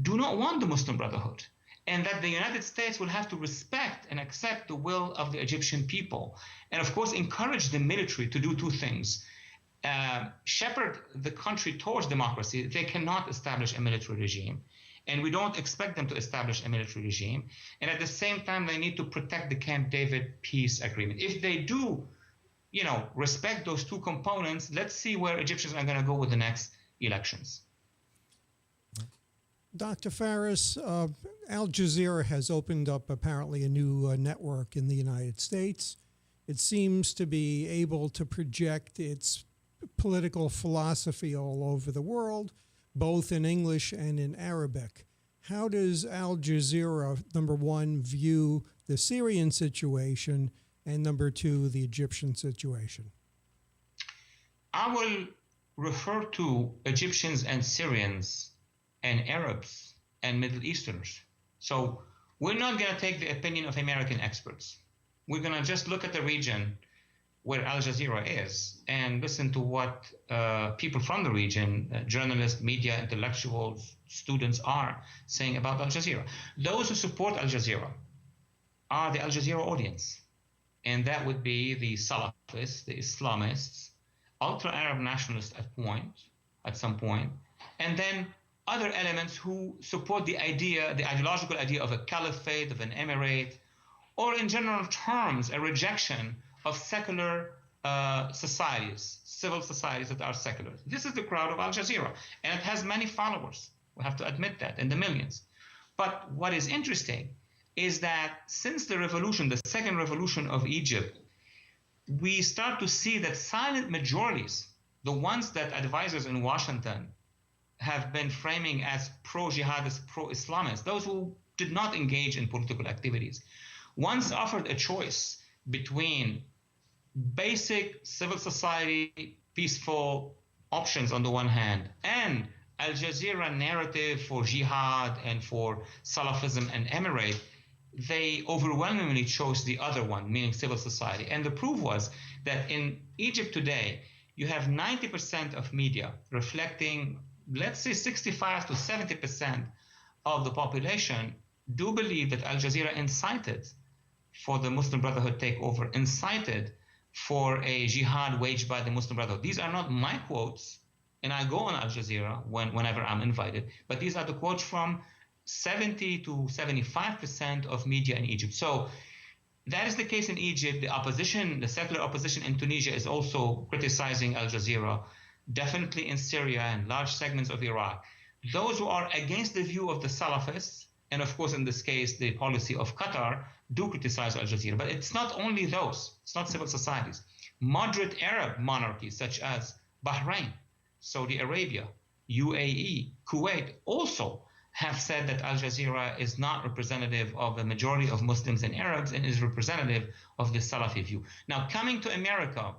do not want the Muslim Brotherhood, and that the United States will have to respect and accept the will of the Egyptian people. And of course, encourage the military to do 2 things. Shepherd the country towards democracy. They cannot establish a military regime. And we don't expect them to establish a military regime. And at the same time, they need to protect the Camp David peace agreement. If they do, respect those 2 components, let's see where Egyptians are going to go with the next elections. Dr. Phares, Al Jazeera has opened up apparently a new network in the United States. It seems to be able to project its political philosophy all over the world, both in English and in Arabic. How does Al Jazeera, number 1, view the Syrian situation, and number 2, the Egyptian situation? I will refer to Egyptians and Syrians and Arabs and Middle Easterners. So we're not going to take the opinion of American experts. We're going to just look at the region where Al Jazeera is and listen to what people from the region, journalists, media, intellectuals, students are saying about Al Jazeera. Those who support Al Jazeera are the Al Jazeera audience. And that would be the Salafists, the Islamists, ultra-Arab nationalists at some point, and then other elements who support the ideological idea of a caliphate, of an emirate, or in general terms, a rejection of secular societies, civil societies that are secular. This is the crowd of Al Jazeera, and it has many followers. We have to admit that, in the millions. But what is interesting is that since the revolution, the second revolution of Egypt, we start to see that silent majorities, the ones that advisors in Washington have been framing as pro-jihadist, pro-Islamist, those who did not engage in political activities, once offered a choice between basic civil society, peaceful options on the one hand, and Al Jazeera narrative for jihad and for Salafism and Emirate, they overwhelmingly chose the other one, meaning civil society. And the proof was that in Egypt today, you have 90% of media reflecting, let's say 65 to 70% of the population do believe that Al Jazeera incited for the Muslim Brotherhood takeover, incited for a jihad waged by the Muslim Brotherhood. These are not my quotes, and I go on Al Jazeera whenever I'm invited, but these are the quotes from 70 to 75% of media in Egypt. So that is the case in Egypt. The opposition, the secular opposition in Tunisia is also criticizing Al Jazeera, definitely in Syria and large segments of Iraq. Those who are against the view of the Salafists, and of course in this case the policy of Qatar, do criticize Al Jazeera. But it's not only those, it's not civil societies. Moderate Arab monarchies such as Bahrain, Saudi Arabia, UAE, Kuwait also have said that Al Jazeera is not representative of the majority of Muslims and Arabs and is representative of the Salafi view. Now, coming to America,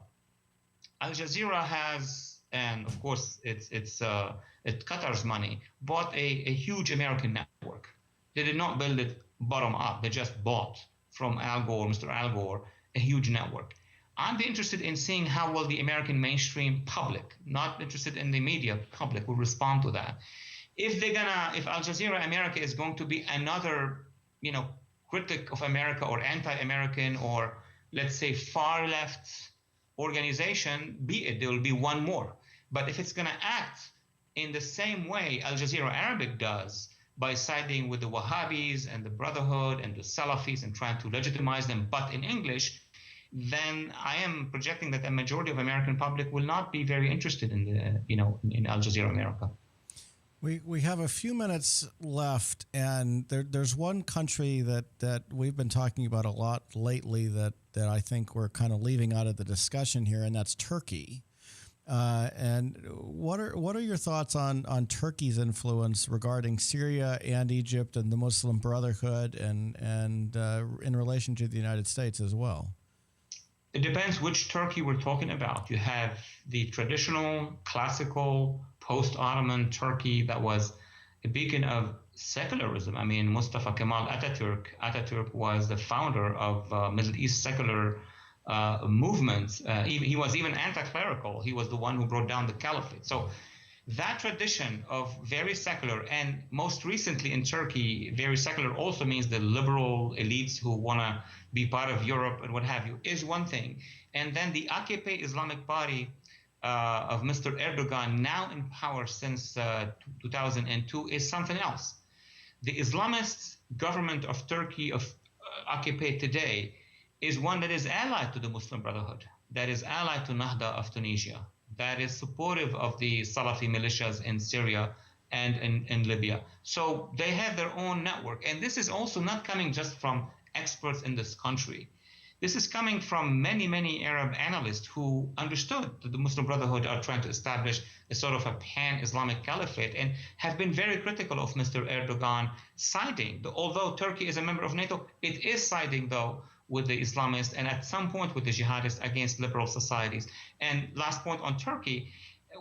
Al Jazeera has, and of course it's Qatar's money, bought a huge American network. They did not build it bottom up. They just bought from Al Gore, Mr. Al Gore, a huge network. I'd be interested in seeing how well the American mainstream public, not interested in the media public, will respond to that. If Al Jazeera America is going to be another, critic of America or anti-American or let's say far left organization, be it, there will be one more. But if it's going to act in the same way Al Jazeera Arabic does, by siding with the Wahhabis and the Brotherhood and the Salafis and trying to legitimize them, but in English, then I am projecting that the majority of American public will not be very interested in in Al Jazeera America. We have a few minutes left, and there's one country that we've been talking about a lot lately that I think we're kind of leaving out of the discussion here, and that's Turkey. And what are your thoughts on Turkey's influence regarding Syria and Egypt and the Muslim Brotherhood and in relation to the United States as well? It depends which Turkey we're talking about. You have the traditional, classical, post-Ottoman Turkey that was a beacon of secularism. I mean, Mustafa Kemal Atatürk was the founder of Middle East secular movements. He was even anti-clerical. He was the one who brought down the caliphate. So that tradition of very secular, and most recently in Turkey, very secular also means the liberal elites who want to be part of Europe and what have you, is one thing. And then the AKP Islamic Party of Mr. Erdogan, now in power since 2002, is something else. The Islamist government of Turkey, of AKP today, is one that is allied to the Muslim Brotherhood, that is allied to Nahda of Tunisia, that is supportive of the Salafi militias in Syria and in Libya. So they have their own network. And this is also not coming just from experts in this country. This is coming from many, many Arab analysts who understood that the Muslim Brotherhood are trying to establish a sort of a pan-Islamic caliphate and have been very critical of Mr. Erdogan siding. Although Turkey is a member of NATO, it is siding, though, with the Islamists and at some point with the jihadists against liberal societies. And last point on Turkey,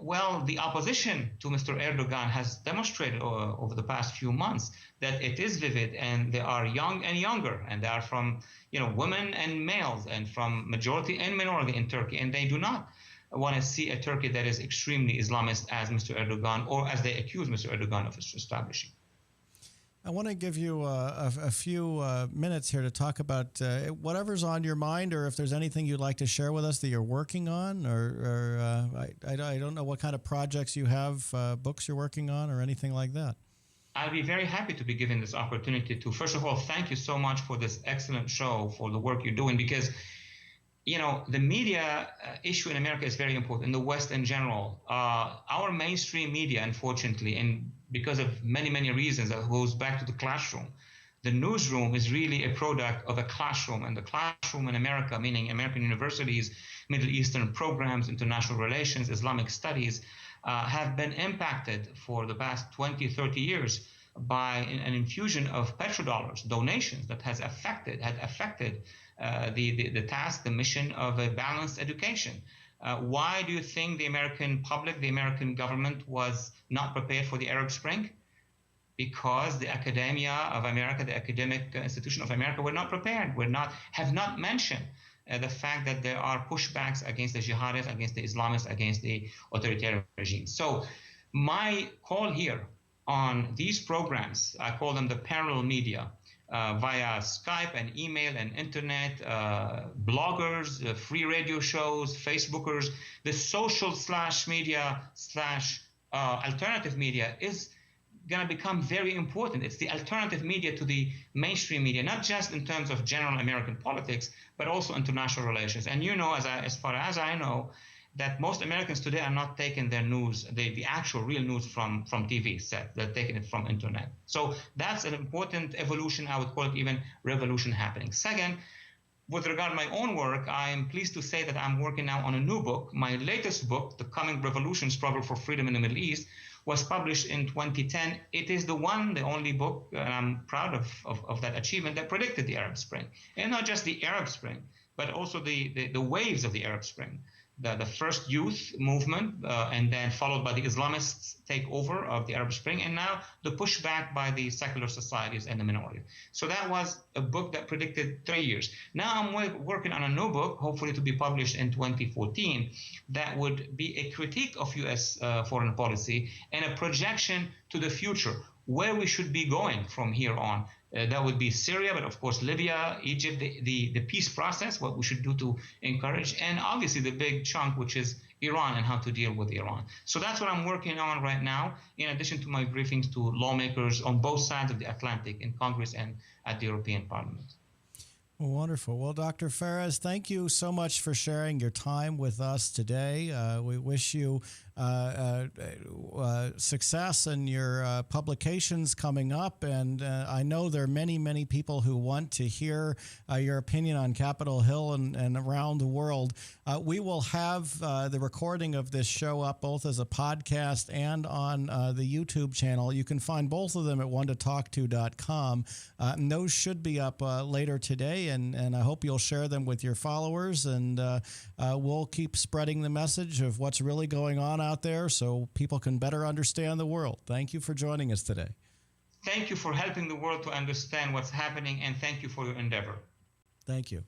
well, the opposition to Mr. Erdogan has demonstrated over the past few months that it is vivid, and they are young and younger, and they are from women and males, and from majority and minority in Turkey, and they do not want to see a Turkey that is extremely Islamist as Mr. Erdogan, or as they accuse Mr. Erdogan of establishing. I want to give you a few minutes here to talk about whatever's on your mind, or if there's anything you'd like to share with us that you're working on, or I don't know what kind of projects you have, books you're working on, or anything like that. I'll be very happy to be given this opportunity to, first of all, thank you so much for this excellent show, for the work you're doing, because the media issue in America is very important, in the West in general. Our mainstream media, unfortunately, and because of many, many reasons, that goes back to the classroom. The newsroom is really a product of a classroom, and the classroom in America, meaning American universities, Middle Eastern programs, international relations, Islamic studies, have been impacted for the past 20, 30 years by an infusion of petrodollars, donations that had affected the task, the mission of a balanced education. Why do you think the American public, the American government was not prepared for the Arab Spring? Because the academia of America, the academic institution of America were not prepared, have not mentioned the fact that there are pushbacks against the jihadists, against the Islamists, against the authoritarian regimes. So my call here on these programs, I call them the parallel media, via Skype and email and internet, bloggers, free radio shows, Facebookers, the social media / alternative media is going to become very important. It's the alternative media to the mainstream media, not just in terms of general American politics, but also international relations. And you know, as far as I know, that most Americans today are not taking their news, the actual real news from TV set. They're taking it from internet. So that's an important evolution. I would call it even revolution happening. Second, with regard to my own work, I am pleased to say that I'm working now on a new book. My latest book, The Coming Revolution: Struggle for Freedom in the Middle East, was published in 2010. It is the only book, and I'm proud of that achievement, that predicted the Arab Spring. And not just the Arab Spring, but also the waves of the Arab Spring. The first youth movement, and then followed by the Islamists takeover of the Arab Spring, and now the pushback by the secular societies and the minorities. So that was a book that predicted 3 years. Now I'm working on a new book, hopefully to be published in 2014, that would be a critique of U.S. Foreign policy and a projection to the future, where we should be going from here on. That would be Syria, but of course Libya, Egypt, the peace process, what we should do to encourage, and obviously the big chunk, which is Iran and how to deal with Iran. So that's what I'm working on right now, in addition to my briefings to lawmakers on both sides of the Atlantic, in Congress and at the European Parliament. Well, wonderful. Well, Dr. Phares, thank you so much for sharing your time with us today. We wish you success in your publications coming up. And I know there are many, many people who want to hear your opinion on Capitol Hill and around the world. We will have the recording of this show up both as a podcast and on the YouTube channel. You can find both of them at one2talk2.com. And those should be up later today. And I hope you'll share them with your followers. And we'll keep spreading the message of what's really going on out there so people can better understand the world. Thank you for joining us today. Thank you for helping the world to understand what's happening, and thank you for your endeavor. Thank you.